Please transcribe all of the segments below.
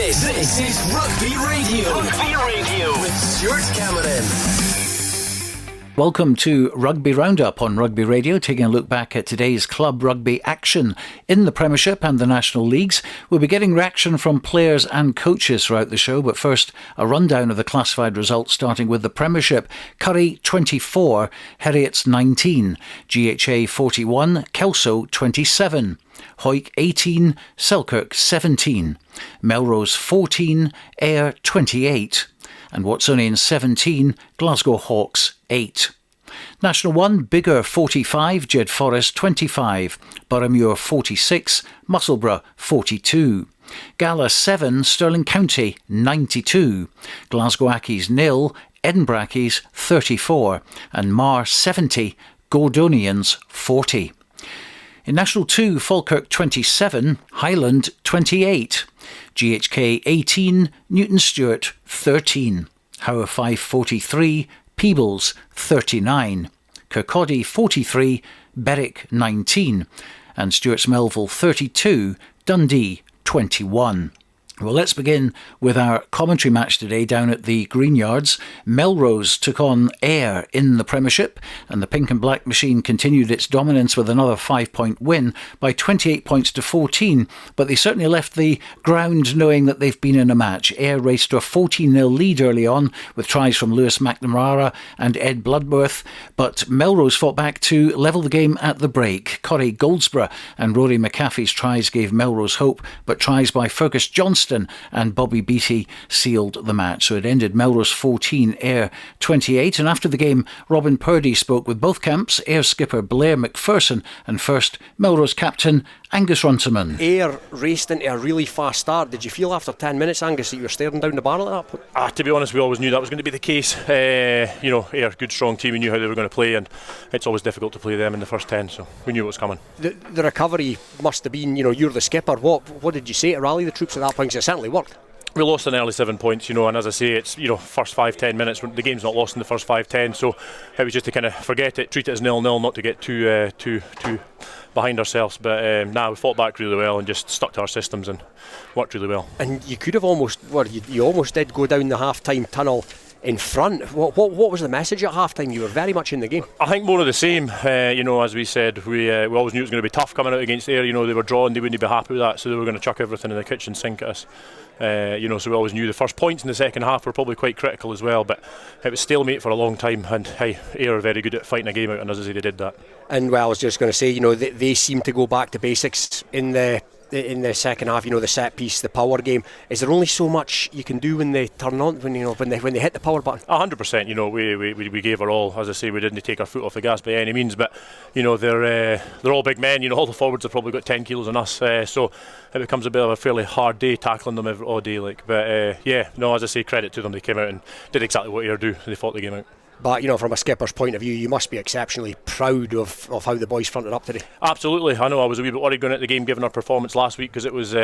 This is Rugby Radio. Rugby Radio with Stuart Cameron. Welcome to Rugby Roundup on Rugby Radio, taking a look back at today's club rugby action in the Premiership and the National Leagues. We'll be getting reaction from players and coaches throughout the show, but first a rundown of the classified results, starting with the Premiership. Currie 24, Heriot's 19, GHA 41, Kelso 27, Hawick 18, Selkirk 17, Melrose 14, Ayr 28, and Watsonians 17, Glasgow Hawks 8. National 1, Biggar 45, Jed-Forest 25, Boroughmuir 46, Musselburgh 42. Gala 7, Stirling County 92, Glasgow Accies 0, Edinburgh Accies 34, and Marr 70, Gordonians 40. In National 2, Falkirk 27, Highland 28, GHK 18, Newton Stewart 13, Howe 43, Peebles 39, Kirkcaldy 43, Berwick 19, and Stuart's Melville 32, Dundee 21. Well, let's begin with our commentary match today down at the Greenyards. Melrose took on Ayr in the Premiership, and the Pink and Black machine continued its dominance with another 5-point win by 28 points to 14, but they certainly left the ground knowing that they've been in a match. Ayr raced to a 14-0 lead early on with tries from Lewis McNamara and Ed Bloodworth, but Melrose fought back to level the game at the break. Corey Goldsborough and Rory McAfee's tries gave Melrose hope, but tries by Fergus Johnston and Bobby Beattie sealed the match. So it ended Melrose 14, Ayr 28. And after the game, Robin Purdy spoke with both camps, Ayr skipper Blair McPherson and first Melrose captain Angus Runciman. Ayr raced into a really fast start. Did you feel after 10 minutes, Angus, that you were staring down the barrel at that point? To be honest, we always knew that was going to be the case. Ayr, good strong team, we knew how they were going to play, and it's always difficult to play them in the first 10, so we knew it was coming. The recovery must have been, you're the skipper. What did you say to rally the troops at that point? 'Cause it certainly worked. We lost an early 7 points, and as I say, it's first 5-10 minutes. The game's not lost in the first 5-10, so it was just to kind of forget it, treat it as 0-0, not to get too behind ourselves. But we fought back really well and just stuck to our systems and worked really well. And you could have you almost did go down the half-time tunnel in front. What was the message at half-time? You were very much in the game. I think more of the same. As we said, we always knew it was going to be tough coming out against Ayr. They were drawn, they wouldn't be happy with that, so they were going to chuck everything in the kitchen sink at us. So we always knew the first points in the second half were probably quite critical as well, but it was stalemate for a long time, and Ayr are very good at fighting a game out, and as I say, they did that. And I was just going to say, they seem to go back to basics in the second half. The set piece, the power game. Is there only so much you can do when they turn on, when they hit the power button? 100%. We gave our all. As I say, we didn't take our foot off the gas by any means, but they're all big men. All the forwards have probably got 10 kilos on us, so it becomes a bit of a fairly hard day tackling them all day. As I say, credit to them. They came out and did exactly what Ayr do. They fought the game out. But from a skipper's point of view, you must be exceptionally proud of how the boys fronted up today. Absolutely. I know I was a wee bit worried going into the game given our performance last week, because it was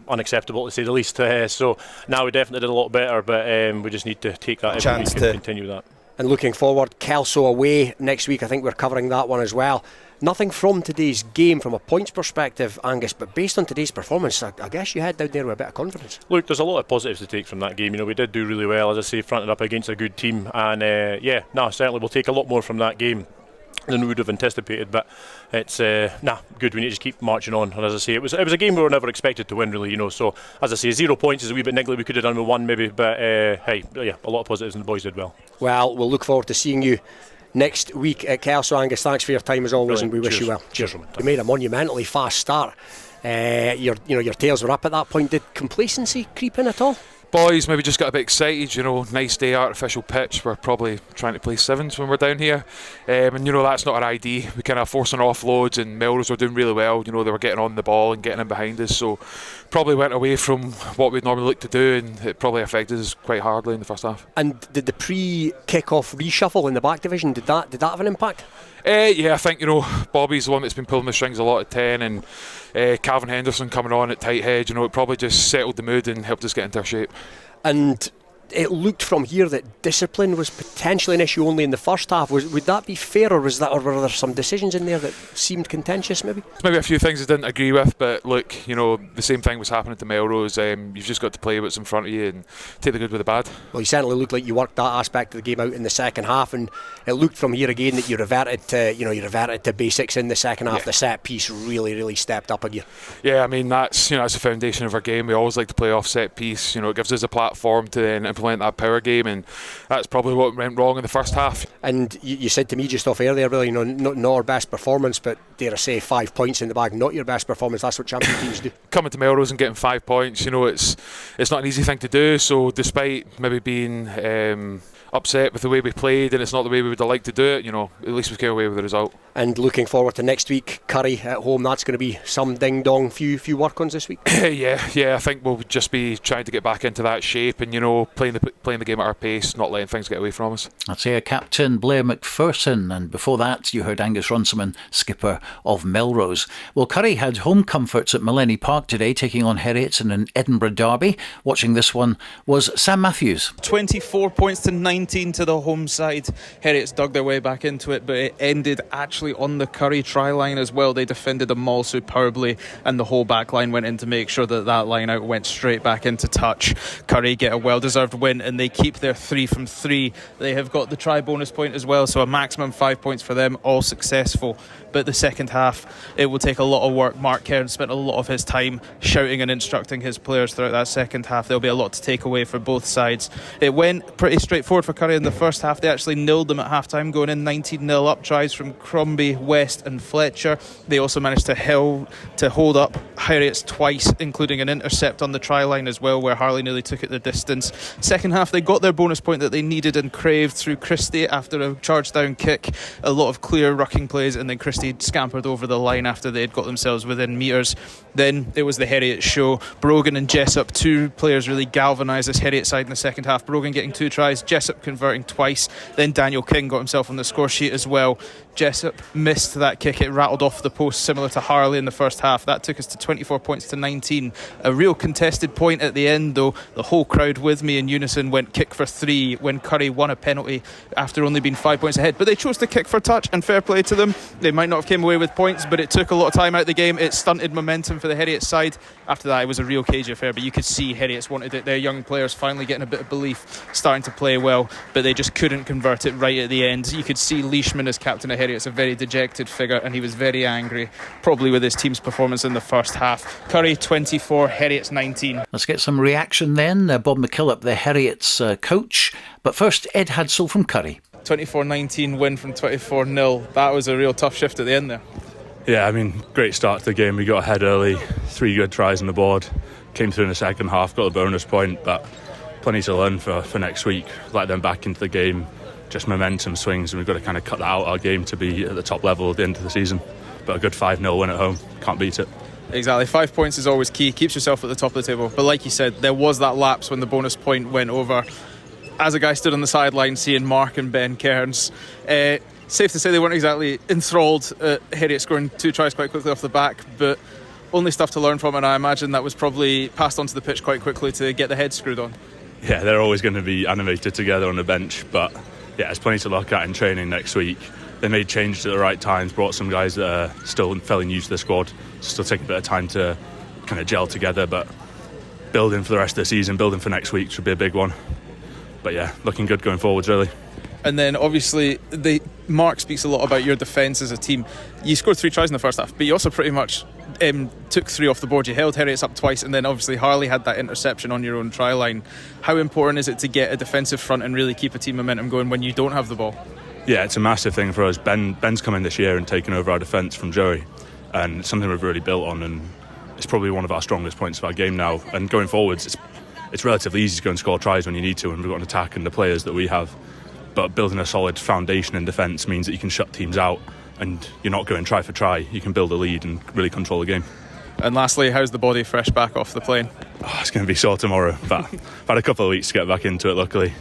unacceptable to say the least. So now we definitely did a lot better, but we just need to take that chance to continue that. And looking forward, Kelso away next week. I think we're covering that one as well. Nothing from today's game from a points perspective, Angus, but based on today's performance, I guess you head down there with a bit of confidence. Look, there's a lot of positives to take from that game. We did do really well, as I say, fronted up against a good team, and certainly we'll take a lot more from that game than we would have anticipated, but it's good. We need to just keep marching on, and as I say, it was a game we were never expected to win, really. So as I say, 0 points is a wee bit niggly. We could have done with one maybe, but a lot of positives, and the boys did well. Well, we'll look forward to seeing you next week at Kelso. Angus, thanks for your time as always. Brilliant. And we wish you well. Cheers. You made a monumentally fast start. Your tails were up at that point. Did complacency creep in at all? Boys maybe just got a bit excited, nice day, artificial pitch. We're probably trying to play sevens when we're down here, and that's not our ID. We kind of forcing offloads, and Melrose were doing really well. They were getting on the ball and getting in behind us, so probably went away from what we'd normally look to do, and it probably affected us quite hardly in the first half. And did the pre-kick-off reshuffle in the back division, did that have an impact? I think Bobby's the one that's been pulling the strings a lot at 10, and Calvin Henderson coming on at tight head. It probably just settled the mood and helped us get into our shape. And it looked from here that discipline was potentially an issue only in the first half. Would that be fair, or were there some decisions in there that seemed contentious maybe? There's maybe a few things I didn't agree with, but look, the same thing was happening to Melrose. You've just got to play what's in front of you and take the good with the bad. Well, you certainly looked like you worked that aspect of the game out in the second half, and it looked from here again that you reverted to basics in the second half. The set piece really stepped up again. Yeah, I mean that's the foundation of our game. We always like to play off set piece. It gives us a platform to then implement that power game, and that's probably what went wrong in the first half. And you said to me just off air there, really, not our best performance, but dare I say 5 points in the bag, not your best performance. That's what champion teams do. Coming to Melrose and getting 5 points, it's not an easy thing to do. So despite maybe being upset with the way we played and it's not the way we would have liked to do it, at least we came away with the result. And looking forward to next week, Currie at home, that's going to be some ding-dong few work-ons this week. yeah, I think we'll just be trying to get back into that shape and playing the game at our pace, not letting things get away from us. That's Air Captain Blair McPherson, and before that you heard Angus Runciman, skipper of Melrose. Well, Currie had home comforts at Millennium Park today, taking on Heriot in an Edinburgh derby. Watching this one was Sam Matthews. 24 points to 19 to the home side. Heriot's dug their way back into it, but it ended actually on the Currie try line as well. They defended them all superbly, and the whole back line went in to make sure that line out went straight back into touch. Currie get a well-deserved win, and they keep their 3 from 3. They have got the try bonus point as well, so a maximum 5 points for them, all successful. But the second half, it will take a lot of work. Mark Cairns spent a lot of his time shouting and instructing his players throughout that second half. There'll be a lot to take away for both sides. It went pretty straightforward for Currie in the first half. They actually nilled them at half-time, going in 19-0 up, tries from Crombie, West and Fletcher. They also managed to hold up Heriot's twice, including an intercept on the try line as well, where Harley nearly took it the distance. Second half, they got their bonus point that they needed and craved through Christie after a charge-down kick. A lot of clear rucking plays, and then Christie scampered over the line after they had got themselves within metres. Then it was the Heriot show. Brogan and Jessup, 2 players really galvanised this Heriot side in the second half. Brogan getting 2 tries, Jessup converting twice. Then Daniel King got himself on the score sheet as well. Jessup missed that kick. It rattled off the post, similar to Harley in the first half. That took us to 24 points to 19. A real contested point at the end, though. The whole crowd with me in unison went kick for 3 when Currie won a penalty after only being 5 points ahead. But they chose to kick for touch, and fair play to them. They might not have came away with points, but it took a lot of time out of the game. It stunted momentum for the Heriot side. After that, it was a real cage affair, but you could see Heriot's wanted it. Their young players finally getting a bit of belief, starting to play well, but they just couldn't convert it right at the end. You could see Leishman as captain of Heriot's a very dejected figure, and he was very angry, probably with his team's performance in the first half. Currie 24, Heriot's 19. Let's get some reaction then. Bob McKillop, the Heriot's coach. But first, Ed Hadsell from Currie. 24-19 win from 24-0. That was a real tough shift at the end there. Yeah, I mean, great start to the game. We got ahead early, 3 good tries on the board. Came through in the second half, got a bonus point, but plenty to learn for next week. Let them back into the game. Just momentum swings, and we've got to kind of cut that out our game to be at the top level at the end of the season. But a good 5-0 win at home, can't beat it. Exactly, 5 points is always key, keeps yourself at the top of the table. But like you said, there was that lapse when the bonus point went over. As a guy stood on the sideline seeing Mark and Ben Cairns, safe to say they weren't exactly enthralled at Heriot scoring 2 tries quite quickly off the back, but only stuff to learn from, and I imagine that was probably passed onto the pitch quite quickly to get the head screwed on. Yeah, they're always going to be animated together on the bench, but yeah, there's plenty to look at in training next week. They made changes at the right times, brought some guys that are still fairly new to the squad, still take a bit of time to kind of gel together, but building for the rest of the season, building for next week should be a big one. But yeah, looking good going forwards, really. And then obviously Mark speaks a lot about your defence as a team. You scored 3 tries in the first half, but you also pretty much took 3 off the board. You held Heriot's up twice, and then obviously Harley had that interception on your own try line. How important is it to get a defensive front and really keep a team momentum going when you don't have the ball? Yeah, it's a massive thing for us. Ben's come in this year and taken over our defence from Joey, and it's something we've really built on, and it's probably one of our strongest points of our game now. And going forwards, it's relatively easy to go and score tries when you need to, and we've got an attack and the players that we have. But building a solid foundation in defence means that you can shut teams out, and you're not going try for try. You can build a lead and really control the game. And lastly, how's the body fresh back off the plane? Oh, it's going to be sore tomorrow, but I've had a couple of weeks to get back into it, luckily.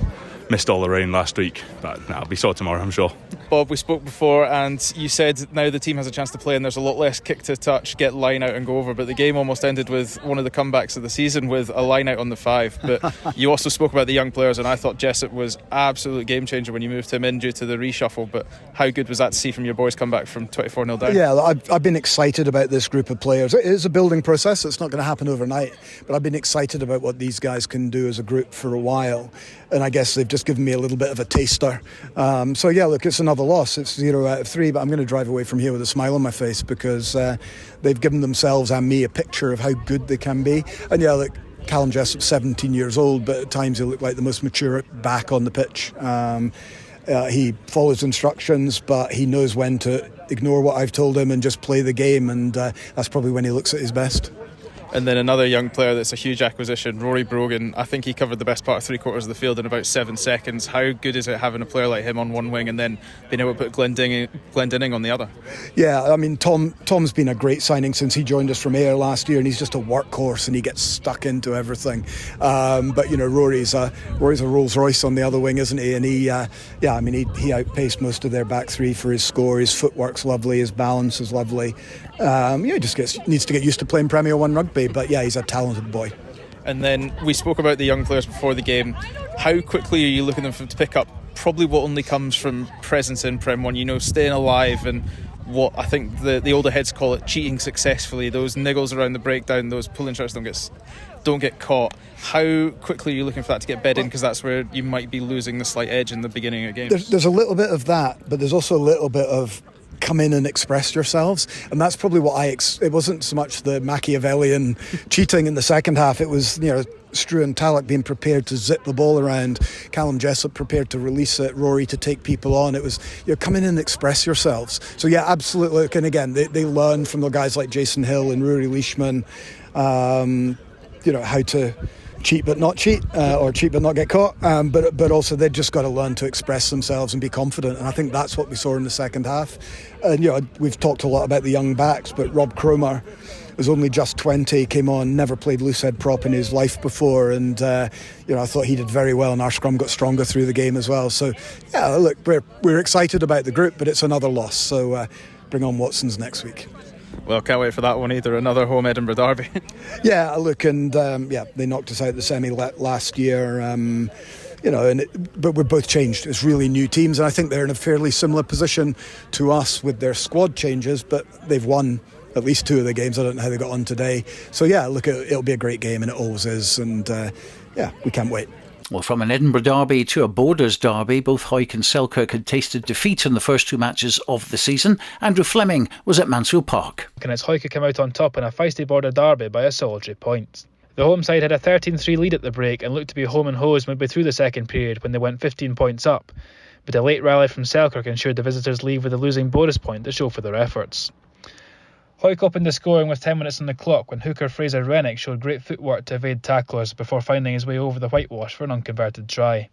Missed all the rain last week, but I'll be sore tomorrow, I'm sure. Bob, we spoke before and you said now the team has a chance to play and there's a lot less kick to touch, get line out and go over, but the game almost ended with one of the comebacks of the season with a line out on the 5. But you also spoke about the young players, and I thought Jessup was absolute game changer when you moved him in due to the reshuffle. But how good was that to see from your boys come back from 24-0 down? Yeah, I've been excited about this group of players. It is a building process, it's not going to happen overnight, but I've been excited about what these guys can do as a group for a while, and I guess they've just given me a little bit of a taster. So yeah, look, it's another loss. It's 0 out of 3, but I'm going to drive away from here with a smile on my face because they've given themselves and me a picture of how good they can be. And yeah, look, Callum Jessup's 17 years old, but at times he looked like the most mature back on the pitch. He follows instructions, but he knows when to ignore what I've told him and just play the game, and that's probably when he looks at his best. And then another young player that's a huge acquisition, Rory Brogan. I think he covered the best part of 3/4 of the field in about 7 seconds. How good is it having a player like him on one wing and then being able to put Glendinning on the other? Yeah, I mean, Tom's been a great signing since he joined us from Ayr last year, and he's just a workhorse and he gets stuck into everything. But you know, Rory's a Rolls Royce on the other wing, isn't he? And he outpaced most of their back three for his score. His footwork's lovely, his balance is lovely. He just needs to get used to playing Premier 1 rugby, but yeah, he's a talented boy. And then we spoke about the young players before the game. How quickly are you looking at them to pick up probably what only comes from presence in Prem 1, you know, staying alive and what I think the older heads call it cheating successfully, those niggles around the breakdown, those pulling shirts don't get caught. How quickly are you looking for that to get bed in, because that's where you might be losing the slight edge in the beginning of games? There's a little bit of that, but there's also a little bit of come in and express yourselves, and that's probably what it wasn't so much the Machiavellian cheating in the second half. It was, you know, Struan and Tallock being prepared to zip the ball around, Callum Jessop prepared to release it, Rory to take people on. It was, you know, come in and express yourselves. So yeah, absolutely. And again, they learned from the guys like Jason Hill and Rory Leishman, you know, how to cheat but not cheat, or cheat but not get caught, but also they've just got to learn to express themselves and be confident, and I think that's what we saw in the second half. And you know, we've talked a lot about the young backs, but Rob Cromer was only just 20, came on, never played loosehead prop in his life before, and you know, I thought he did very well, and our scrum got stronger through the game as well. So yeah, look, we're excited about the group, but it's another loss, so bring on Watsons next week. Well, can't wait for that one either. Another home Edinburgh derby. Yeah, look, and they knocked us out the semi last year. You know, but we're both changed. It's really new teams, and I think they're in a fairly similar position to us with their squad changes. But they've won at least 2 of the games. I don't know how they got on today. So yeah, look, it'll be a great game, and it always is. And yeah, we can't wait. Well, from an Edinburgh derby to a Borders derby, both Hawick and Selkirk had tasted defeat in the first 2 matches of the season. Andrew Fleming was at Mansfield Park. And it's Hawick who came out on top in a feisty Border derby by a solitary point. The home side had a 13-3 lead at the break and looked to be home and hosed midway through the second period when they went 15 points up. But a late rally from Selkirk ensured the visitors leave with a losing bonus point to show for their efforts. Hawick opened the scoring with 10 minutes on the clock when hooker Fraser Rennick showed great footwork to evade tacklers before finding his way over the whitewash for an unconverted try.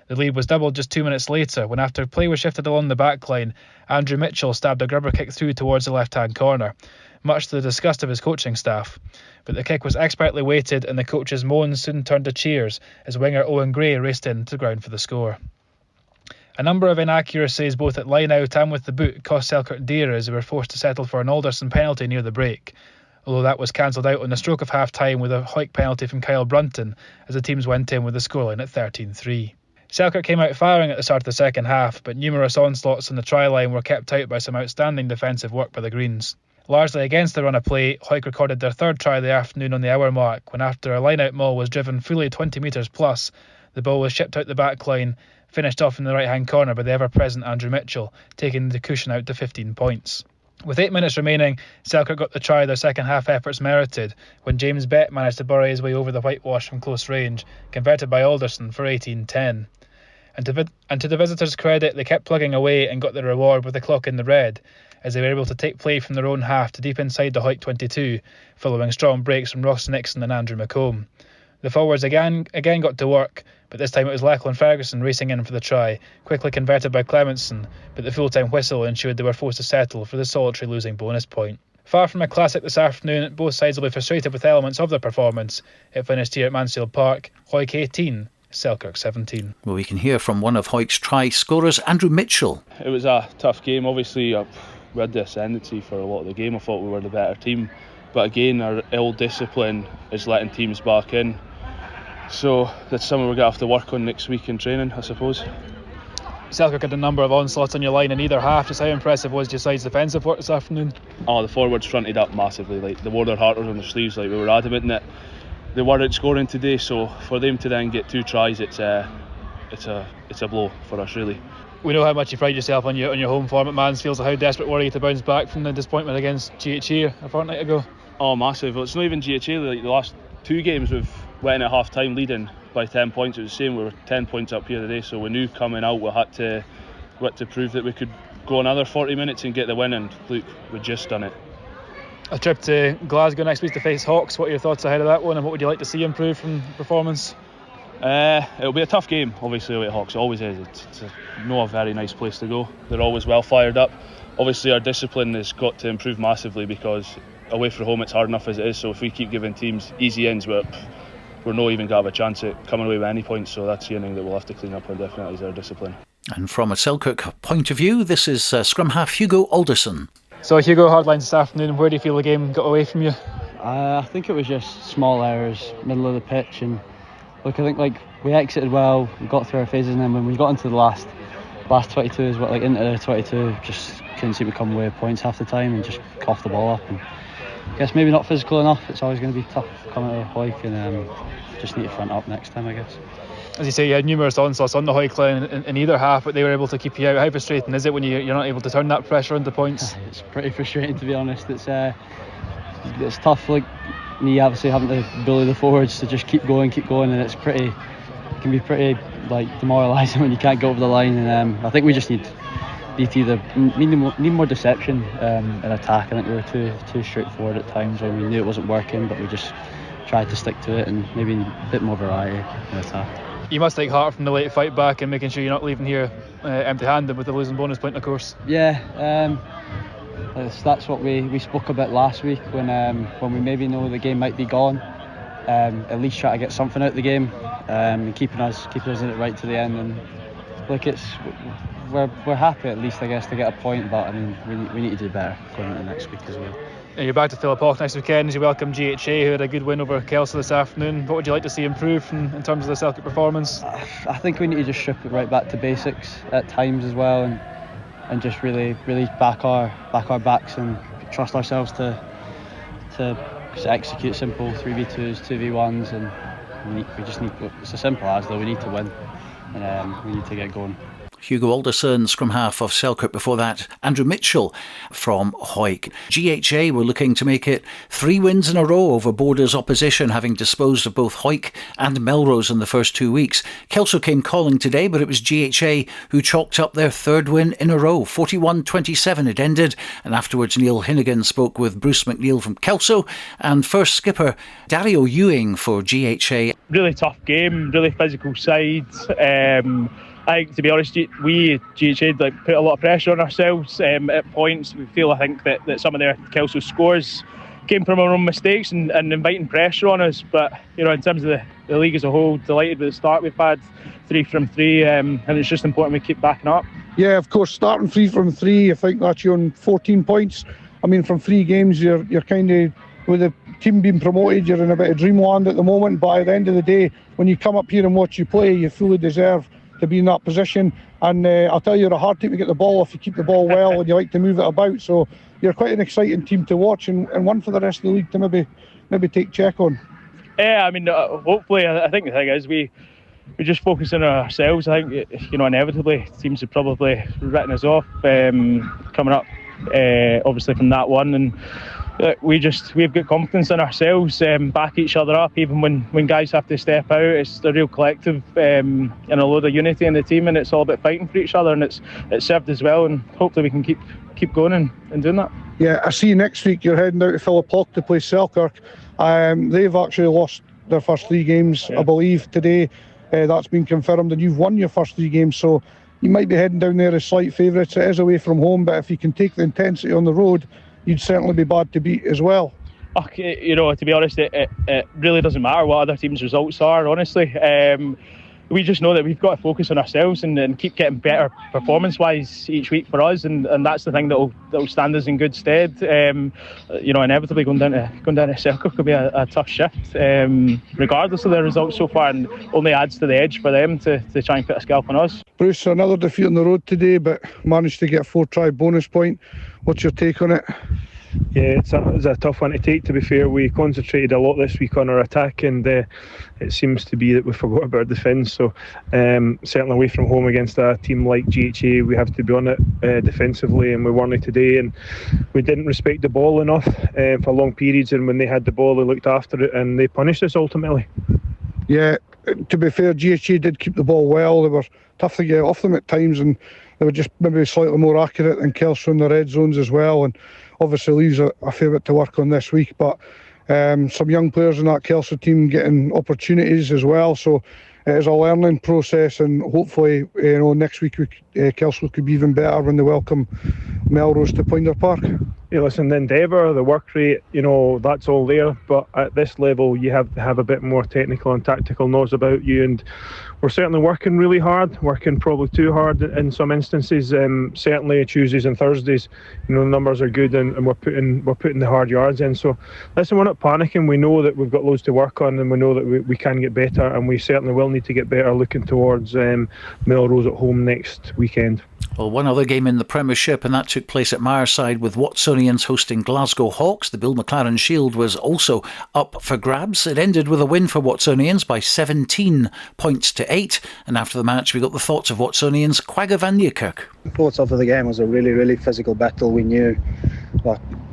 The lead was doubled just 2 minutes later when, after play was shifted along the back line, Andrew Mitchell stabbed a grubber kick through towards the left-hand corner, much to the disgust of his coaching staff. But the kick was expertly weighted and the coach's moans soon turned to cheers as winger Owen Gray raced into the ground for the score. A number of inaccuracies both at line-out and with the boot cost Selkirk dear as they were forced to settle for an Alderson penalty near the break, although that was cancelled out on the stroke of half-time with a Hawick penalty from Kyle Brunton as the teams went in with the scoreline at 13-3. Selkirk came out firing at the start of the second half, but numerous onslaughts on the try line were kept out by some outstanding defensive work by the Greens. Largely against the run of play, Hawick recorded their third try of the afternoon on the hour mark when, after a line-out maul was driven fully 20 metres plus, the ball was shipped out the back line, finished off in the right-hand corner by the ever-present Andrew Mitchell, taking the cushion out to 15 points. With 8 minutes remaining, Selkirk got the try their second-half efforts merited when James Bett managed to bury his way over the whitewash from close range, converted by Alderson for 18-10. And to the visitors' credit, they kept plugging away and got the reward with the clock in the red, as they were able to take play from their own half to deep inside the Hawick 22, following strong breaks from Ross Nixon and Andrew McComb. The forwards again got to work, but this time it was Lachlan Ferguson racing in for the try, quickly converted by Clementson, but the full-time whistle ensured they were forced to settle for the solitary losing bonus point. Far from a classic this afternoon, both sides will be frustrated with elements of their performance. It finished here at Mansfield Park, Hawick 18, Selkirk 17. Well, we can hear from one of Hawick's try scorers, Andrew Mitchell. It was a tough game. Obviously, we had the ascendancy for a lot of the game. I thought we were the better team. But again, our ill discipline is letting teams back in. So that's something we're going to have to work on next week in training, I suppose. Selkirk had a number of onslaughts on your line in either half. Just how impressive was your side's defensive work this afternoon? Oh, the forwards fronted up massively. Like, they wore their heart on their sleeves. Like, we were adamant that they weren't scoring today. So for them to then get 2 tries, it's a blow for us, really. We know how much you pride yourself on your home form at Mansfield. So how desperate were you to bounce back from the disappointment against GHA a fortnight ago? Oh, massive. Well, it's not even GHA. Like, the last 2 games we've went at half time leading by 10 points. It was the same. We were 10 points up here today, so we knew coming out we had to prove that we could go another 40 minutes and get the win, and look, we've just done it. A trip to Glasgow next week to face Hawks. What are your thoughts ahead of that one, and what would you like to see improve from performance? It'll be a tough game, obviously, away at Hawks. It always is. It's not a very nice place to go. They're always well fired up. Obviously, our discipline has got to improve massively, because away from home it's hard enough as it is. So if we keep giving teams easy ends, we're not even going to have a chance at coming away with any points. So that's the thing that we'll have to clean up on, definitely, is our discipline. And from a Selkirk point of view, this is scrum half Hugo Alderson. So Hugo, hard lines this afternoon. Where do you feel the game got away from you? I think it was just small errors, middle of the pitch, and look, I think we exited well, we got through our phases, and then when we got into the last 22 as well, into the 22, just couldn't seem to come away with points half the time and just coughed the ball up. And I guess maybe not physical enough. It's always going to be tough coming out of Hawick, and just need to front up next time, I guess. As you say, you had numerous onslaughts on the Hawick line in either half, but they were able to keep you out. How frustrating is it when you're not able to turn that pressure into points? It's pretty frustrating, to be honest. It's tough, like me obviously having to bully the forwards to just keep going, and it can be pretty demoralising when you can't go over the line. And I think we just need more deception in attack. I think we were too straightforward at times when we knew it wasn't working, but we just tried to stick to it, and maybe a bit more variety in attack. You must take heart from the late fight back and making sure you're not leaving here empty-handed with the losing bonus point, of course. Yeah, that's what we spoke about last week when we maybe know the game might be gone. At least try to get something out of the game, and keeping us in it right to the end. And look, we're happy at least, I guess, to get a point, but I mean we need to do better going into next week as well. You're back to Philippock next weekend as you welcome GHA, who had a good win over Kelso this afternoon. What would you like to see improve in terms of the Celtic performance? I think we need to just strip it right back to basics at times as well, and just really back our backs and trust ourselves to execute simple 3v2s, 2v1s, and we just need. It's as simple as, though, we need to win, and we need to get going. Hugo Alderson, scrum half of Selkirk. Before that, Andrew Mitchell from Hawick. GHA were looking to make it 3 wins in a row over Borders opposition, having disposed of both Hawick and Melrose in the first 2 weeks. Kelso came calling today, but it was GHA who chalked up their 3rd win in a row. 41-27 it ended, and afterwards Neil Hinnigan spoke with Bruce McNeil from Kelso and first skipper Dario Ewing for GHA. Really tough game, really physical side. I think, to be honest, we GHA put a lot of pressure on ourselves at points. We feel, I think, that some of their Kelso scores came from our own mistakes and inviting pressure on us. But in terms of the league as a whole, delighted with the start we've had, 3 from 3, and it's just important we keep backing up. Yeah, of course, starting 3 from 3, I think that's you on 14 points. I mean, from 3 games, you're kind of, with the team being promoted, you're in a bit of dreamland at the moment. But at the end of the day, when you come up here and watch you play, you fully deserve to be in that position. And I'll tell you, you're a hard team to get the ball if you keep the ball well and you like to move it about. So you're quite an exciting team to watch, and one for the rest of the league to maybe take check on. Yeah, I mean, hopefully, I think the thing is we just focus on ourselves. I think, inevitably teams have probably written us off coming up, obviously from that one, and we've got confidence in ourselves, back each other up even when guys have to step out. It's a real collective and a load of unity in the team, and it's all about fighting for each other, and it's served as well, and hopefully we can keep going and doing that. Yeah, I see next week you're heading out to Philippock to play Selkirk. They've actually lost their first 3 games, I believe, today. That's been confirmed, and you've won your first 3 games, so you might be heading down there as slight favourites. It is away from home, but if you can take the intensity on the road, you'd certainly be bad to beat as well. To be honest, it really doesn't matter what other teams' results are, honestly. we just know that we've got to focus on ourselves and keep getting better performance-wise each week for us, and that's the thing that'll stand us in good stead. Inevitably going down to Selkirk will be a tough shift, regardless of the results so far, and only adds to the edge for them to try and put a scalp on us. Bruce, another defeat on the road today, but managed to get a 4-try bonus point. What's your take on it? Yeah, it's a tough one to take, to be fair. We concentrated a lot this week on our attack, and it seems to be that we forgot about our defence. So certainly away from home against a team like GHA, we have to be on it defensively, and we weren't today, and we didn't respect the ball enough for long periods, and when they had the ball they looked after it and they punished us ultimately. Yeah, to be fair, GHA did keep the ball well. They were tough to get off them at times, and they were just maybe slightly more accurate than Kelso in the red zones as well, and obviously leaves a fair bit to work on this week. But some young players in that Kelso team getting opportunities as well, so it is a learning process, and hopefully next week Kelso could be even better when they welcome Melrose to Pointer Park. Yeah, listen, the endeavour, the work rate, that's all there, but at this level you have to have a bit more technical and tactical knowledge about you, and we're certainly working really hard, working probably too hard in some instances. Certainly Tuesdays and Thursdays, the numbers are good, and we're putting the hard yards in. So listen, we're not panicking. We know that we've got loads to work on, and we know that we can get better, and we certainly will need to get better looking towards Melrose at home next weekend. Well, one other game in the Premiership, and that took place at Marr side with Watsonians hosting Glasgow Hawks. The Bill McLaren Shield was also up for grabs. It ended with a win for Watsonians by 17 points to 8. And after the match, we got the thoughts of Watsonians' Quagga van Nieuwkerk. Thoughts after the game was a really, really physical battle. We knew,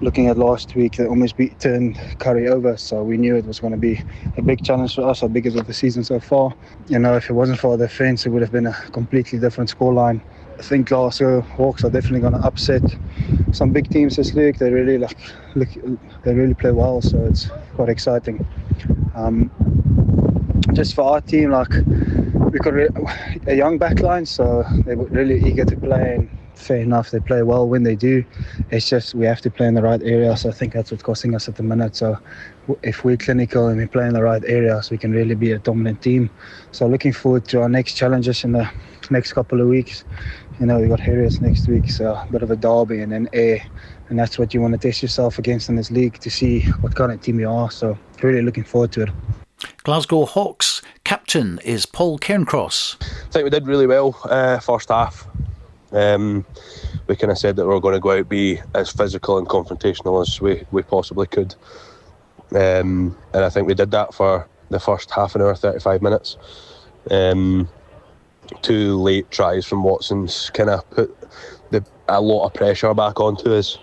looking at last week, they almost turned Currie over, so we knew it was going to be a big challenge for us, our biggest of the season so far. If it wasn't for our defence, it would have been a completely different scoreline. I think Glasgow Hawks are definitely going to upset some big teams this league. They really they really play well, so it's quite exciting. Just for our team, we got a young backline, so they were really eager to play, and fair enough, they play well when they do. It's just we have to play in the right areas. So I think that's what's costing us at the minute. So if we're clinical and we play in the right areas, we can really be a dominant team. So looking forward to our next challenges in the next couple of weeks. We got Heriot next week, so a bit of a derby, and then Ayr, and that's what you want to test yourself against in this league, to see what kind of team you are. So really looking forward to it. Glasgow Hawks captain is Paul Cairncross. I think we did really well first half. We kind of said that we were going to go out, be as physical and confrontational as we possibly could, and I think we did that for the first half an hour, 35 minutes. 2 late tries from Watson's kind of put a lot of pressure back onto us,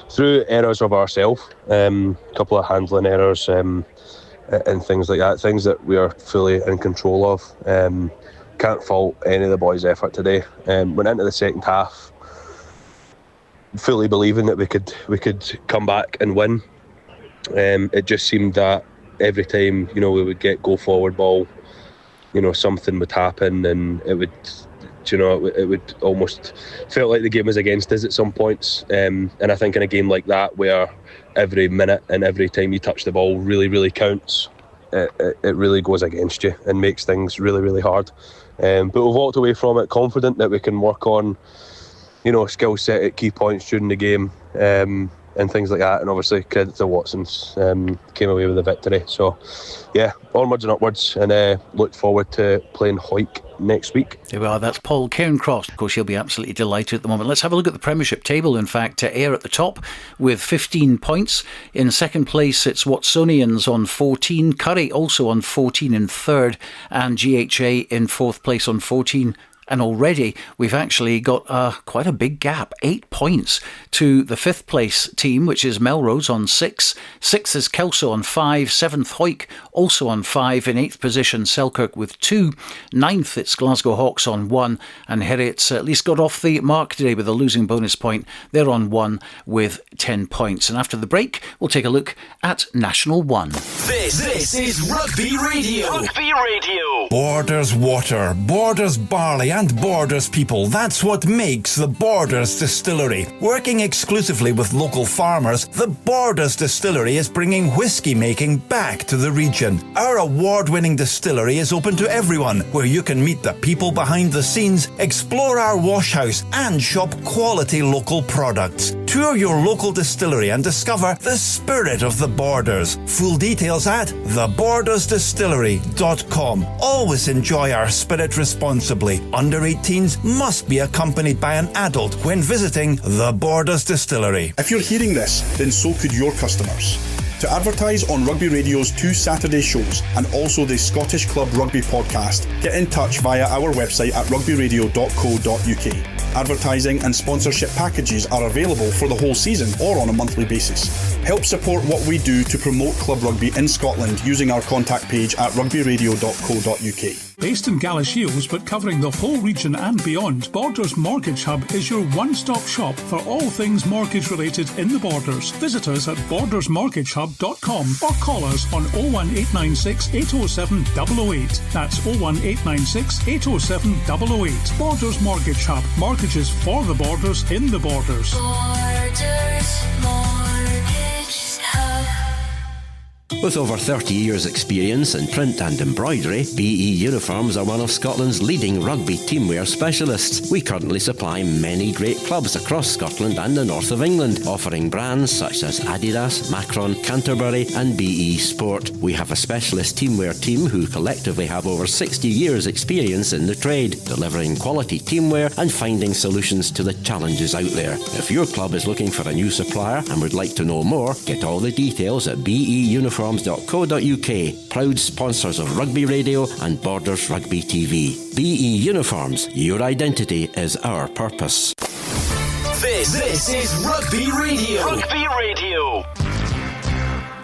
through errors of ourselves, a couple of handling errors, and things like that, things that we are fully in control of. Can't fault any of the boys' effort today. Went into the second half fully believing that we could come back and win. It just seemed that every time we would get go forward ball, something would happen, and it would almost felt like the game was against us at some points. And I think in a game like that, where every minute and every time you touch the ball really, really counts, it really goes against you and makes things really, really hard. But we've walked away from it confident that we can work on, skill set at key points during the game, and things like that. And obviously credit to Watson's, came away with a victory. So yeah, onwards and upwards, and look forward to playing Hawick next week. There we are, that's Paul Cairncross. Of course, he'll be absolutely delighted at the moment. Let's have a look at the Premiership table. In fact, Ayr at the top with 15 points. In second place, it's Watsonians on 14. Currie also on 14 in third. And GHA in fourth place on 14. And already we've actually got quite a big gap, 8 points to the fifth place team, which is Melrose on 6. Sixth is Kelso on 5. Seventh, Hawick also on 5. In eighth position, Selkirk with 2. Ninth, it's Glasgow Hawks on 1. And Heriot's at least got off the mark today with a losing bonus point. They're on 1 with 10 points. And after the break, we'll take a look at National 1. This is Rugby Radio. Rugby Radio. Borders water, borders barley and Borders people. That's what makes the Borders Distillery. Working exclusively with local farmers, the Borders Distillery is bringing whisky making back to the region. Our award-winning distillery is open to everyone, where you can meet the people behind the scenes, explore our washhouse, and shop quality local products. Tour your local distillery and discover the spirit of the Borders. Full details at thebordersdistillery.com. Always enjoy our spirit responsibly. Under 18s must be accompanied by an adult when visiting the Borders Distillery. If you're hearing this, then so could your customers. To advertise on Rugby Radio's 2 Saturday shows and also the Scottish Club Rugby podcast, get in touch via our website at rugbyradio.co.uk. Advertising and sponsorship packages are available for the whole season or on a monthly basis. Help support what we do to promote club rugby in Scotland using our contact page at rugbyradio.co.uk. Based in Gala Shields but covering the whole region and beyond, Borders Mortgage Hub is your one-stop shop for all things mortgage related in the Borders. Visit us at bordersmortgagehub.com or call us on 01896 807 008. That's 01896 807 008. Borders Mortgage Hub. Mortgages for the Borders in the Borders. Borders Mortgage Hub. With over 30 years' experience in print and embroidery, BE Uniforms are one of Scotland's leading rugby teamwear specialists. We currently supply many great clubs across Scotland and the north of England, offering brands such as Adidas, Macron, Canterbury and BE Sport. We have a specialist teamwear team who collectively have over 60 years' experience in the trade, delivering quality teamwear and finding solutions to the challenges out there. If your club is looking for a new supplier and would like to know more, get all the details at beuniforms.co.uk, proud sponsors of Rugby Radio and Borders Rugby TV. BE Uniforms, your identity is our purpose. This is Rugby Radio. Rugby Radio.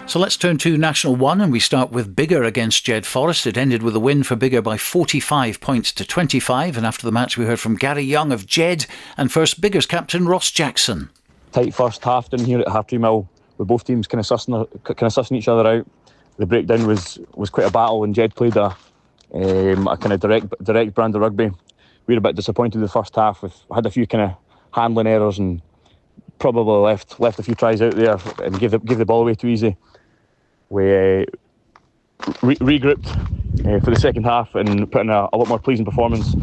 So let's turn to National 1 and we start with Biggar against Jed-Forest. It ended with a win for Biggar by 45 points to 25, and after the match we heard from Gary Young of Jed and first Biggar's captain Ross Jackson. Tight first half down here at Hartree Mill, with both teams kind of sussing each other out. The breakdown was quite a battle, and Jed played a kind of direct brand of rugby. We were a bit disappointed in the first half. We had a few kind of handling errors and probably left a few tries out there and gave the ball away too easy. We regrouped for the second half and put in a lot more pleasing performance,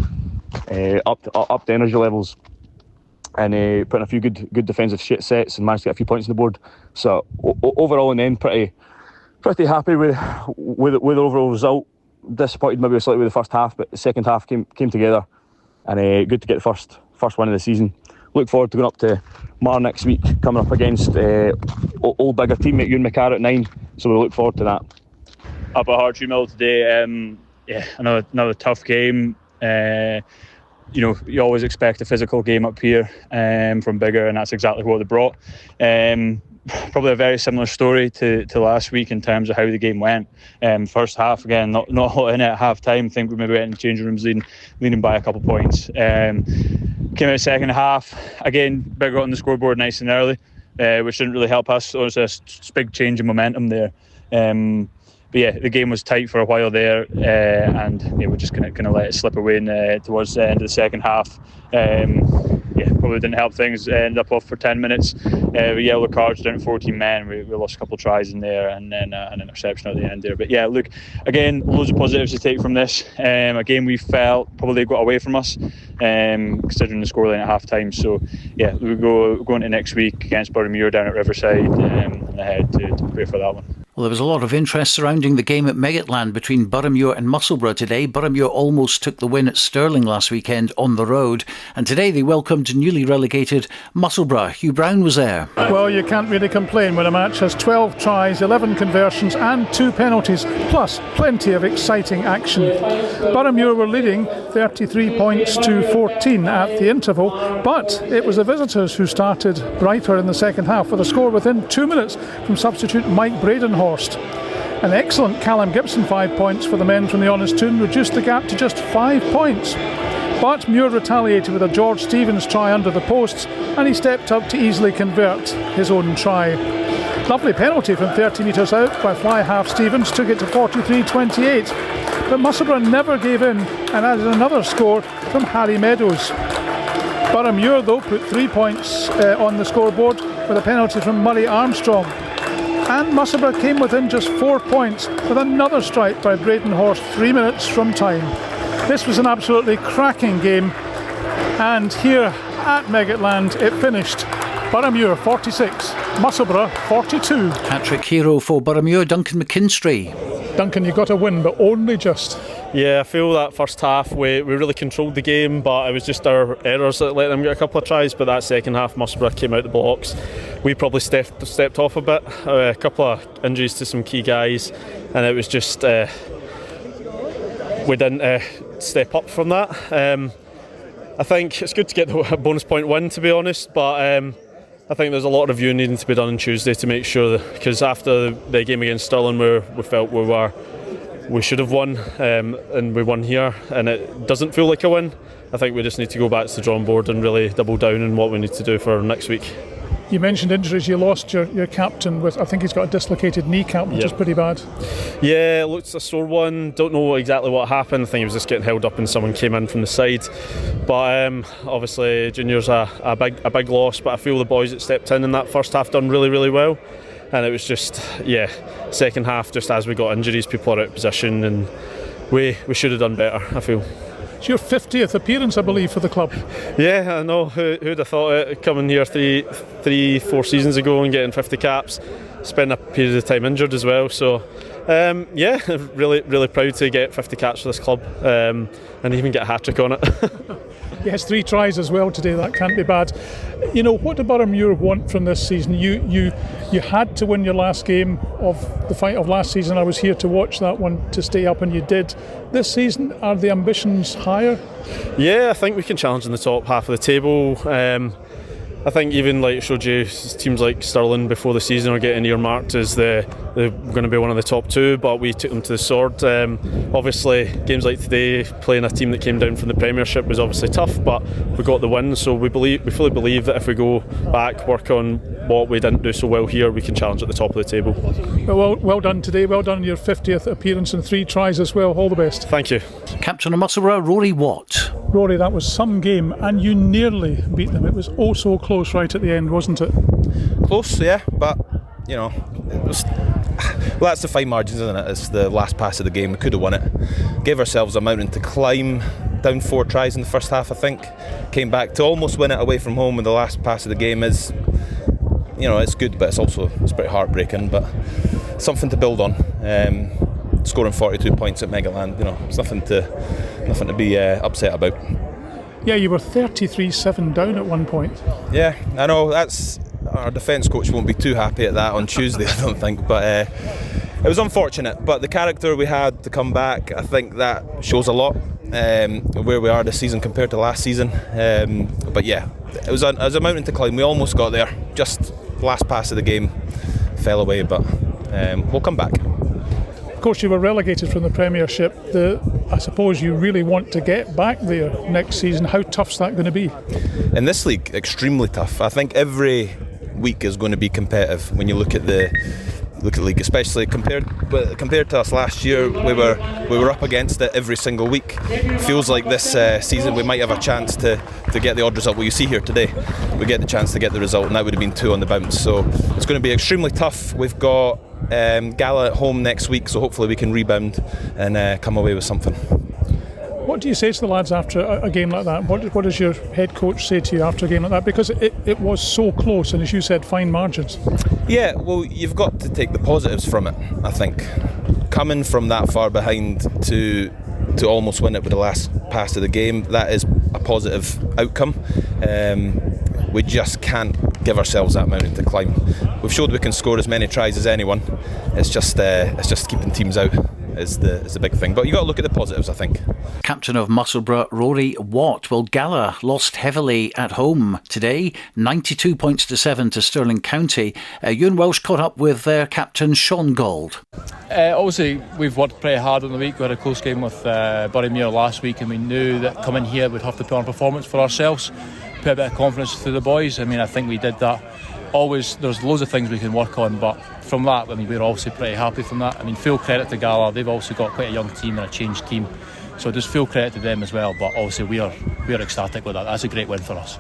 up the energy levels, and put in a few good defensive sets and managed to get a few points on the board. So overall in the end, pretty happy with the overall result. Disappointed maybe slightly with the first half, but the second half came together, and good to get the first win of the season. Look forward to going up to Marr next week, coming up against old Biggar teammate Ewan McCarr at 9, so we look forward to that. Up at Hartree Mill today, another tough game. You always expect a physical game up here from Biggar, and that's exactly what they brought. Probably a very similar story to last week in terms of how the game went. First half, again, not a lot in it at half time. I think we maybe went in the changing rooms leading by a couple of points. Came out second half, again, Biggar got on the scoreboard nice and early, which didn't really help us. So it was a big change in momentum there. But yeah, the game was tight for a while there, and we just kind of let it slip away towards the end of the second half. Probably didn't help things. Ended up off for 10 minutes. Yellow cards down to 14 men. We lost a couple of tries in there, and then an interception at the end there. But yeah, look, again, loads of positives to take from this. A game we felt probably got away from us, considering the scoreline at half time. So yeah, we go into next week against Boroughmuir down at Riverside, and ahead to prepare for that one. Well, there was a lot of interest surrounding the game at Meggetland between Boroughmuir and Musselburgh today. Boroughmuir almost took the win at Stirling last weekend on the road, and today they welcomed newly relegated Musselburgh. Hugh Brown was there. Well, you can't really complain when a match has 12 tries, 11 conversions and 2 penalties, plus plenty of exciting action. Boroughmuir were leading 33 points to 14 at the interval, but it was the visitors who started brighter in the second half with a score within 2 minutes from substitute Mike Bradenhorst. An excellent Callum Gibson 5 points for the men from the Honest Toon reduced the gap to just 5 points. But Muir retaliated with a George Stevens try under the posts, and he stepped up to easily convert his own try. Lovely penalty from 30 metres out by fly half Stevens took it to 43-28. but Musselburgh never gave in and added another score from Harry Meadows. Boroughmuir, though, put 3 points on the scoreboard with a penalty from Murray Armstrong. And Musselburgh came within just 4 points with another strike by Braden Horst 3 minutes from time. This was an absolutely cracking game, and here at Meggetland it finished. Boroughmuir 46, Musselburgh 42. Hat-trick hero for Boroughmuir, Duncan McKinstry. Duncan, you got a win, but only just. Yeah, I feel that first half we really controlled the game, but it was just our errors that let them get a couple of tries. But that second half, Musselburgh came out the blocks. We probably stepped off a bit. A couple of injuries to some key guys, and it was just we didn't step up from that. I think it's good to get the bonus point win, to be honest, but I think there's a lot of review needing to be done on Tuesday to make sure that, because after the game against Stirling, we felt we should have won, and we won here, and it doesn't feel like a win. I think we just need to go back to the drawing board and really double down on what we need to do for next week. You mentioned injuries. You lost your captain with, I think he's got a dislocated kneecap, which is pretty bad. Yeah, it looks a sore one. Don't know exactly what happened. I think he was just getting held up and someone came in from the side. But obviously Junior's a big loss, but I feel the boys that stepped in that first half done really, really well. And it was just, second half, just as we got injuries, people are out of position, and we should have done better, I feel. It's your 50th appearance, I believe, for the club. Yeah, I know. Who'd have thought it, coming here 4 seasons ago and getting 50 caps, spent a period of time injured as well. So, really, really proud to get 50 caps for this club, and even get a hat-trick on it. He has 3 tries as well today. That can't be bad. You know, what do Boroughmuir want from this season? You had to win your last game of the fight of last season. I was here to watch that one to stay up, and you did. This season, are the ambitions higher? Yeah, I think we can challenge in the top half of the table. I think even like showed you teams like Stirling before the season are getting earmarked as they're going to be one of the top 2, but we took them to the sword. Obviously games like today, playing a team that came down from the Premiership was obviously tough, but we got the win, so we fully believe that if we go back, work on what we didn't do so well here, we can challenge at the top of the table. Well done today, well done on your 50th appearance and 3 tries as well. All the best. Thank you. Captain of Musselburgh, Rory Watt. Rory, that was some game, and you nearly beat them. It was oh so close right at the end, wasn't it? Close, yeah, but you know, it was. Well, that's the fine margins, isn't it? It's the last pass of the game. We could have won it. Gave ourselves a mountain to climb. Down 4 tries in the first half, I think. Came back to almost win it away from home, and the last pass of the game is, you know, it's good, but it's pretty heartbreaking. But something to build on. Scoring 42 points at Meggetland, you know, it's nothing to be upset about. Yeah, you were 33-7 down at one point. Yeah, I know. That's our defence coach won't be too happy at that on Tuesday, I don't think. But it was unfortunate. But the character we had to come back, I think that shows a lot where we are this season compared to last season. But yeah, it was a mountain to climb. We almost got there. Just last pass of the game fell away, but we'll come back. Of course, you were relegated from the Premiership. I suppose you really want to get back there next season. How tough's that going to be? In this league, extremely tough. I think every week is going to be competitive when you look at the league, especially compared to us last year. We were up against it every single week. It feels like this season we might have a chance to get the odd result. Well, you see here today, we get the chance to get the result, and that would have been 2 on the bounce. So it's going to be extremely tough. We've got Gala at home next week, so hopefully we can rebound and come away with something. What do you say to the lads after a game like that? What does your head coach say to you after a game like that? Because it was so close, and as you said, fine margins. Yeah, well, you've got to take the positives from it, I think. Coming from that far behind to almost win it with the last pass of the game, that is a positive outcome. We just can't give ourselves that mountain to climb. We've showed we can score as many tries as anyone. It's just keeping teams out is the big thing. But you've got to look at the positives, I think. Captain of Musselburgh, Rory Watt. Well, Gala lost heavily at home today, 92 points to 7 to Stirling County. Ewan Welsh caught up with their captain, Sean Gold. Obviously, we've worked pretty hard on the week. We had a close game with Boroughmuir last week, and we knew that coming here we'd have to put on a performance for ourselves, put a bit of confidence through the boys. I mean, I think we did that there's loads of things we can work on, but from that, I mean, we're obviously pretty happy from that. I mean, full credit to Gala. They've also got quite a young team and a changed team, so just full credit to them as well. But obviously we are ecstatic with that. That's a great win for us.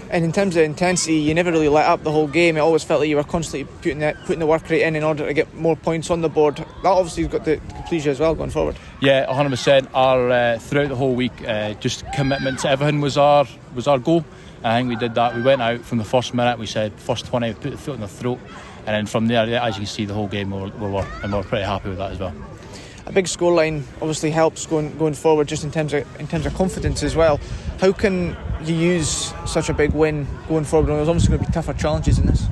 And in terms of intensity, you never really let up the whole game. It always felt like you were constantly putting the work rate in order to get more points on the board. That obviously has got to please you as well going forward. Yeah, 100%. Our throughout the whole week, just commitment to everything was our goal. I think we did that. We went out from the first minute. We said first 20, we put the foot in the throat, and then from there, as you can see, the whole game we're pretty happy with that as well. A big scoreline obviously helps going forward, just in terms of confidence as well. How can you use such a big win going forward? There's obviously going to be tougher challenges in this.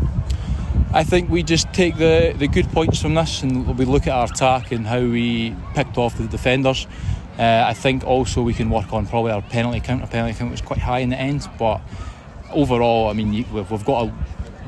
I think we just take the good points from this, and we look at our attack and how we picked off the defenders. I think also we can work on probably our penalty count. Our penalty count was quite high in the end, but overall, I mean, we've got to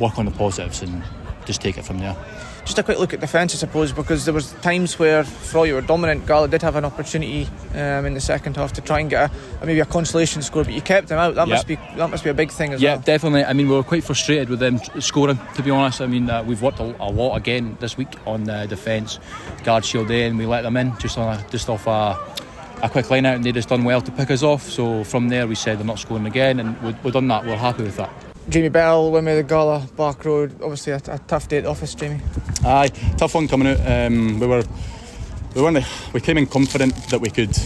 work on the positives and just take it from there. Just a quick look at defence, I suppose, because there was times where, for all you were dominant, Gala did have an opportunity in the second half to try and get maybe a consolation score, but you kept them out. That must be a big thing as well. Yeah, definitely. I mean, we were quite frustrated with them scoring, to be honest. I mean, we've worked a lot again this week on defence. Guard shield day, and we let them in just off a quick line out, and they just done well to pick us off. So from there, we said they're not scoring again, and we've done that. We're happy with that. Jamie Bell, win with the Gala, Bark Road, obviously a tough day at the office, Jamie. Aye, tough one coming out. We came in confident that we could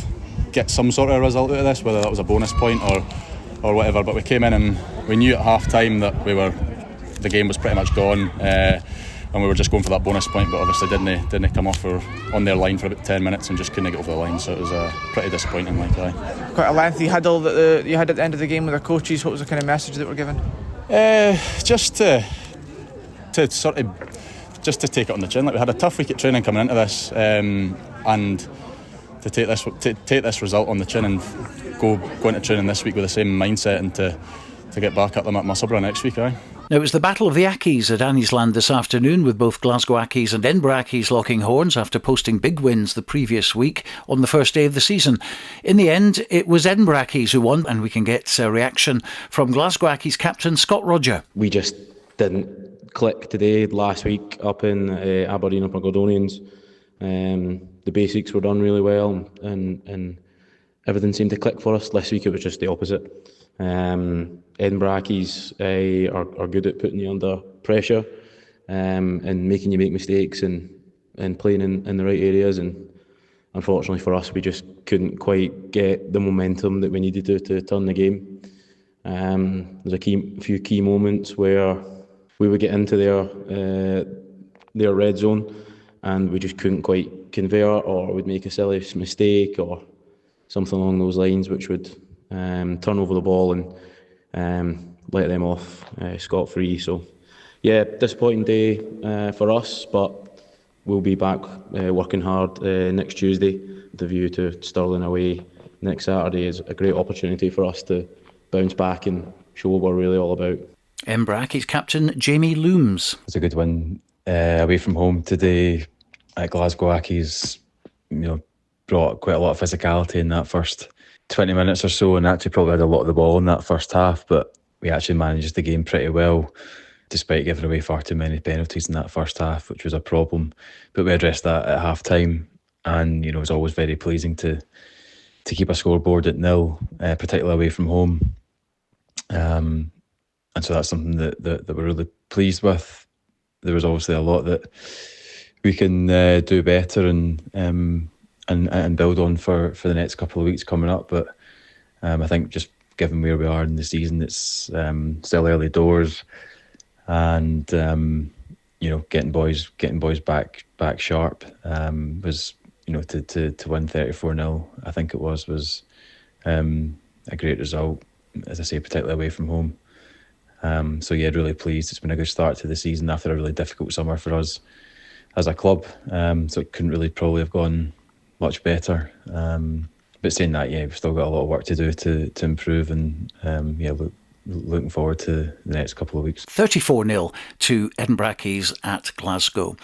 get some sort of result out of this, whether that was a bonus point or whatever. But we came in and we knew at half time that the game was pretty much gone, and we were just going for that bonus point. But obviously didn't come off. We were on their line for about 10 minutes and just couldn't get over the line. So it was pretty disappointing. Quite a lengthy huddle that you had at the end of the game with the coaches. What was the kind of message that were given? Just to take it on the chin. Like, we had a tough week at training coming into this, and to take this result on the chin and go into training this week with the same mindset, and to get back at them at Musselburgh next week. Now it was the Battle of the Accies at Anniesland this afternoon, with both Glasgow Accies and Edinburgh Accies locking horns after posting big wins the previous week on the first day of the season. In the end, it was Edinburgh Accies who won, and we can get a reaction from Glasgow Accies captain Scott Rodger. We just didn't click today. Last week up in Aberdeen up at Gordonians, the basics were done really well, and everything seemed to click for us. This week it was just the opposite. Edinburgh Accies are good at putting you under pressure, and making you make mistakes and playing in the right areas, and unfortunately for us we just couldn't quite get the momentum that we needed to turn the game. There's a few key moments where we would get into their red zone and we just couldn't quite convert, or would make a silly mistake or something along those lines, which would turn over the ball and let them off scot-free. So yeah, disappointing day for us, but we'll be back working hard next Tuesday. The view to Stirling away next Saturday is a great opportunity for us to bounce back and show what we're really all about. Edinburgh Accies captain Jamie Looms. It's a good win away from home today at Glasgow. Accies, brought quite a lot of physicality in that first 20 minutes or so, and actually probably had a lot of the ball in that first half, but we actually managed the game pretty well despite giving away far too many penalties in that first half, which was a problem. But we addressed that at half time, and it was always very pleasing to keep a scoreboard at 0, particularly away from home. And so that's something that we're really pleased with. There was obviously a lot that we can do better and build on for the next couple of weeks coming up. But I think just given where we are in the season, it's still early doors, and getting boys back sharp was to win 34-0. I think it was a great result, as I say, particularly away from home. So yeah, really pleased. It's been a good start to the season after a really difficult summer for us as a club. So it couldn't really probably have gone much better. But saying that, yeah, we've still got a lot of work to do to improve, and looking forward to the next couple of weeks. 34-0 to Edinburgh Accies at Glasgow.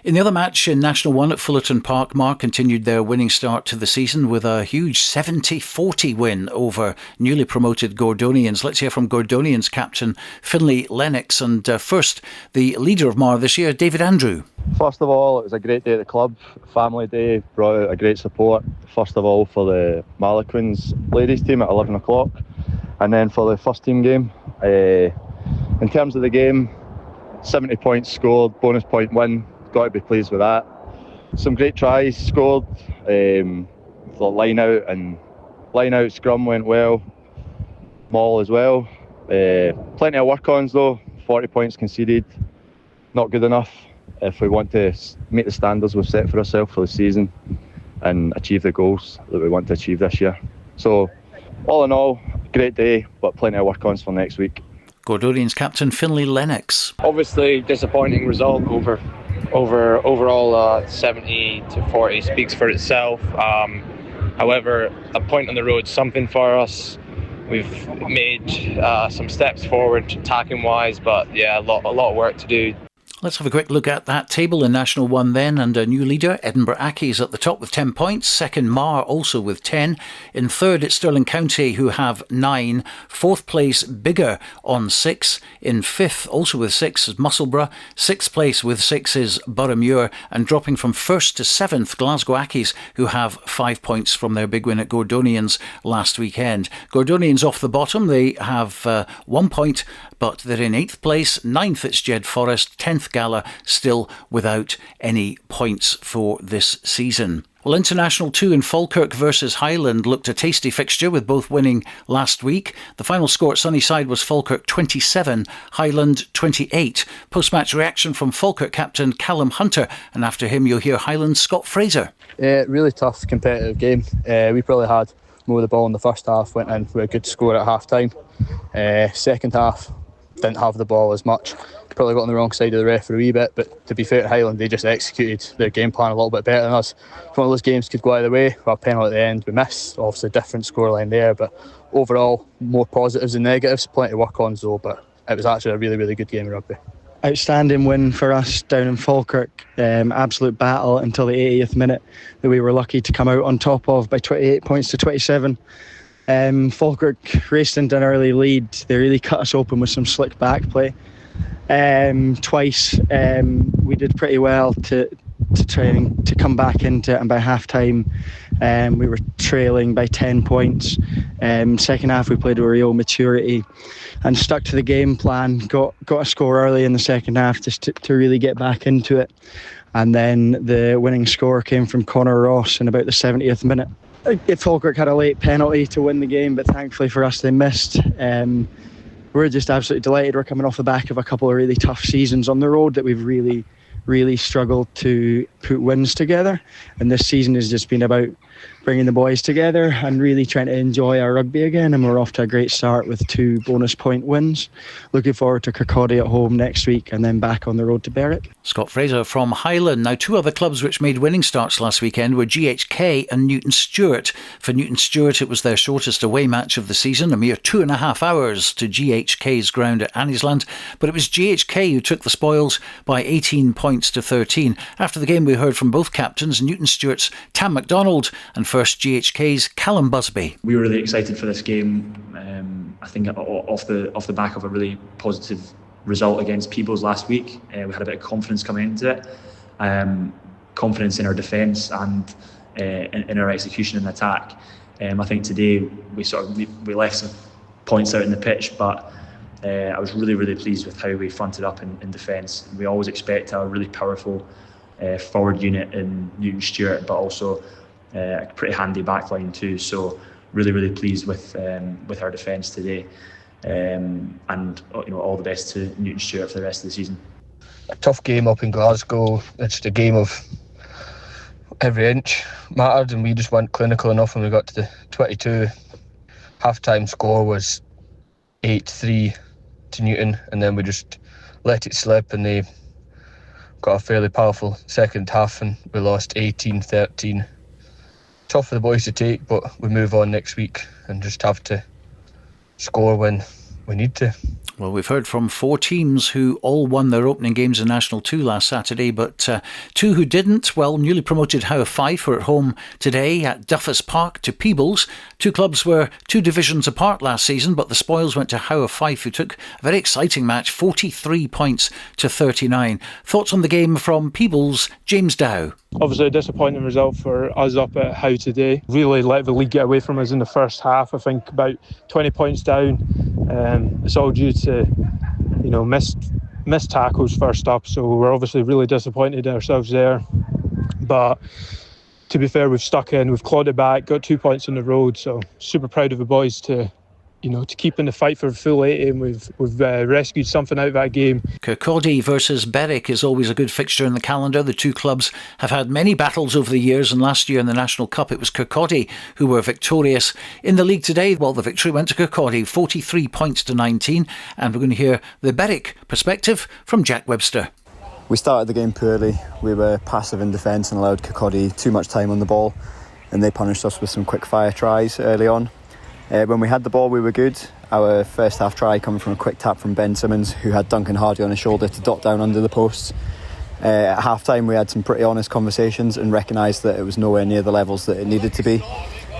In the other match in National 1 at Fullerton Park, Marr continued their winning start to the season with a huge 70-40 win over newly promoted Gordonians. Let's hear from Gordonians captain Finlay Lennox, and first the leader of Marr this year, David Andrew. First of all, it was a great day at the club, family day, brought out a great support. First of all for the Malaquins ladies team at 11 o'clock, and then for the first team game. In terms of the game, 70 points scored, bonus point win. Got to be pleased with that. Some great tries scored. The line out scrum went well. Maul as well. Plenty of work-ons though. 40 points conceded. Not good enough if we want to meet the standards we've set for ourselves for the season and achieve the goals that we want to achieve this year. So, all in all, great day, but plenty of work-ons for next week. Gordonians captain Finlay Lennox. Obviously, disappointing result overall 70-40 speaks for itself. However, a point on the road, something for us. We've made some steps forward attacking wise, but yeah, a lot of work to do. Let's have a quick look at that table in National 1 then, and a new leader, Edinburgh Accies at the top with 10 points. Second, Marr also with 10. In third, it's Stirling County who have 9. Fourth place, Biggar on 6. In fifth, also with 6, is Musselburgh. Sixth place with 6 is Boroughmuir, and dropping from first to seventh, Glasgow Accies, who have 5 points from their big win at Gordonians last weekend. Gordonians off the bottom, they have 1 point, but they're in 8th place. 9th, it's Jed-Forest. 10th, Gala, still without any points for this season. Well, International 2 in Falkirk versus Highland looked a tasty fixture with both winning last week. The final score at Sunnyside was Falkirk 27, Highland 28. Post-match reaction from Falkirk captain Callum Hunter, and after him you'll hear Highland's Scott Fraser. Really tough competitive game. We probably had more of the ball in the first half, went in with a good score at half time. Second half, didn't have the ball as much. Probably got on the wrong side of the ref for a wee bit, but to be fair to Highland, they just executed their game plan a little bit better than us. One of those games could go either way. Our penalty at the end, we missed. Obviously, different scoreline there, but overall, more positives than negatives. Plenty of work-ons though, but it was actually a really, really good game of rugby. Outstanding win for us down in Falkirk. Absolute battle until the 80th minute that we were lucky to come out on top of by 28 points to 27. Falkirk raced into an early lead. They really cut us open with some slick back play. Twice we did pretty well to try to come back into it, and by half time we were trailing by 10 points. Second half we played with real maturity and stuck to the game plan, got a score early in the second half just to really get back into it, and then the winning score came from Connor Ross in about the 70th minute. Falkirk had a late penalty to win the game, but thankfully for us they missed. We're just absolutely delighted. We're coming off the back of a couple of really tough seasons on the road that we've really struggled to put wins together, and this season has just been about bringing the boys together and really trying to enjoy our rugby again, and we're off to a great start with 2 bonus point wins. Looking forward to Kirkcaldy at home next week and then back on the road to Berwick. Scott Fraser from Highland. Now, 2 other clubs which made winning starts last weekend were GHK and Newton Stewart. For Newton Stewart, it was their shortest away match of the season, a mere 2.5 hours to GHK's ground at Anniesland, but it was GHK who took the spoils by 18 points to 13. After the game we heard from both captains, Newton Stewart's Tam MacDonald and first GHK's Callum Busby. We were really excited for this game. I think off the back of a really positive result against Peebles last week, we had a bit of confidence coming into it. Confidence in our defence and in our execution and attack. I think today we left some points out in the pitch, but I was really pleased with how we fronted up in defence. We always expect a really powerful forward unit in Newton Stewart, but also a pretty handy backline too. So really pleased with our defence today, and all the best to Newton Stewart for the rest of the season. A tough game up in Glasgow. It's the game of every inch mattered, and we just weren't clinical enough when we got to the 22. Half-time score was 8-3 to Newton, and then we just let it slip, and they got a fairly powerful second half and we lost 18-13. Tough for the boys to take, but we move on next week and just have to score when we need to. Well, we've heard from 4 teams who all won their opening games in National 2 last Saturday, but 2 who didn't. Well, newly promoted Howe Fife are at home today at Duffus Park to Peebles. 2 clubs were 2 divisions apart last season, but the spoils went to Howe Fife, who took a very exciting match, 43 points to 39. Thoughts on the game from Peebles, James Dow. Obviously a disappointing result for us up at Howe today. Really let the league get away from us in the first half. I think about 20 points down. It's all due to, missed tackles first up. So we're obviously really disappointed in ourselves there. But to be fair, we've stuck in, we've clawed it back, got 2 points on the road. So super proud of the boys to keep in the fight for a full 80, and we've rescued something out of that game. Kirkcaldy versus Berwick is always a good fixture in the calendar. The 2 clubs have had many battles over the years, and last year in the National Cup it was Kirkcaldy who were victorious. In the league today, well, the victory went to Kirkcaldy, 43 points to 19, and we're going to hear the Berwick perspective from Jack Webster. We started the game poorly. We were passive in defence and allowed Kirkcaldy too much time on the ball, and they punished us with some quick fire tries early on. When we had the ball, we were good. Our first half try coming from a quick tap from Ben Simmons, who had Duncan Hardy on his shoulder to dot down under the posts. At half time, we had some pretty honest conversations and recognised that it was nowhere near the levels that it needed to be.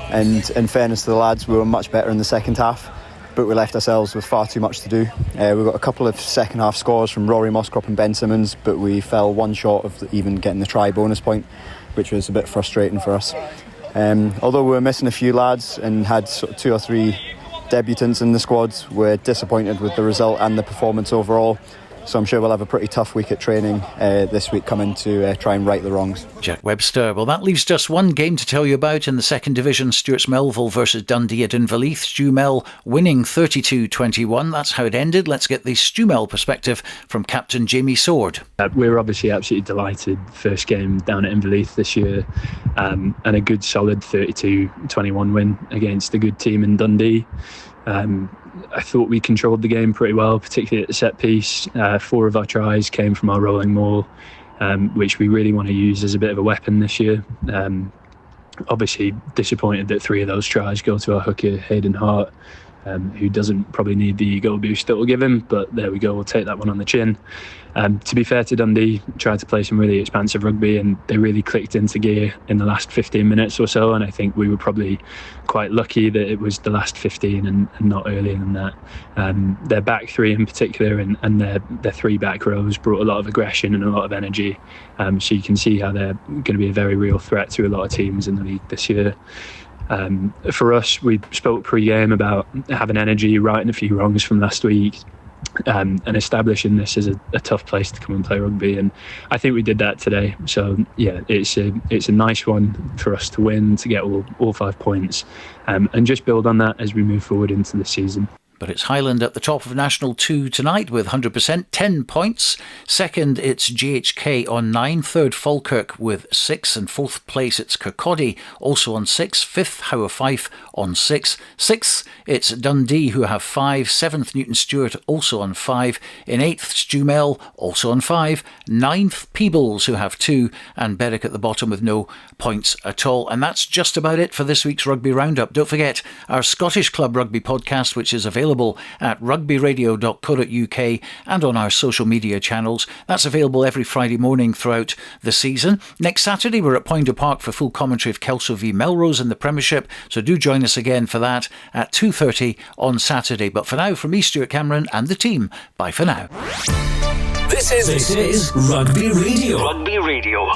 And in fairness to the lads, we were much better in the second half, but we left ourselves with far too much to do. We got a couple of second half scores from Rory Mosscrop and Ben Simmons, but we fell one short of even getting the try bonus point, which was a bit frustrating for us. Although we were missing a few lads and had sort of 2 or 3 debutants in the squad, we're disappointed with the result and the performance overall. So I'm sure we'll have a pretty tough week at training this week coming to try and right the wrongs. Jack Webster. Well, that leaves just one game to tell you about in the second division. Stuart's Melville versus Dundee at Inverleith. Stu Mel winning 32-21. That's how it ended. Let's get the Stu Mel perspective from Captain Jamie Sword. We're obviously absolutely delighted. First game down at Inverleith this year, and a good solid 32-21 win against a good team in Dundee. I thought we controlled the game pretty well, particularly at the set piece. 4 of our tries came from our rolling maul, which we really want to use as a bit of a weapon this year. Obviously disappointed that 3 of those tries go to our hooker Hayden Hart, who doesn't probably need the ego boost that we'll give him, but there we go, we'll take that one on the chin. To be fair to Dundee, tried to play some really expansive rugby, and they really clicked into gear in the last 15 minutes or so, and I think we were probably quite lucky that it was the last 15 and not earlier than that. Their back 3 in particular and their 3 back rows brought a lot of aggression and a lot of energy, so you can see how they're going to be a very real threat to a lot of teams in the league this year. For us, we spoke pre-game about having energy, righting a few wrongs from last week, and establishing this as a tough place to come and play rugby, and I think we did that today. So yeah, it's a nice one for us to win, to get all 5 points, and just build on that as we move forward into the season. But it's Highland at the top of National 2 tonight with 100%, 10 points. Second, it's GHK on 9. Third, Falkirk with 6. And fourth place, it's Kirkcaldy, also on 6. Fifth, Howe Fife on 6. Sixth, it's Dundee, who have 5. Seventh, Newton Stewart, also on 5. In 8th, Stu Mel, also on 5. 9th, Peebles, who have 2. And Berwick at the bottom with no points at all. And that's just about it for this week's Rugby Roundup. Don't forget our Scottish Club Rugby podcast, which is available at rugbyradio.co.uk and on our social media channels. That's available every Friday morning throughout the season. Next Saturday we're at Poynter Park for full commentary of Kelso v Melrose in the Premiership, so do join us again for that at 2:30 on Saturday. But for now, from me, Stuart Cameron, and the team, bye for now. This is Rugby Radio. Rugby Radio.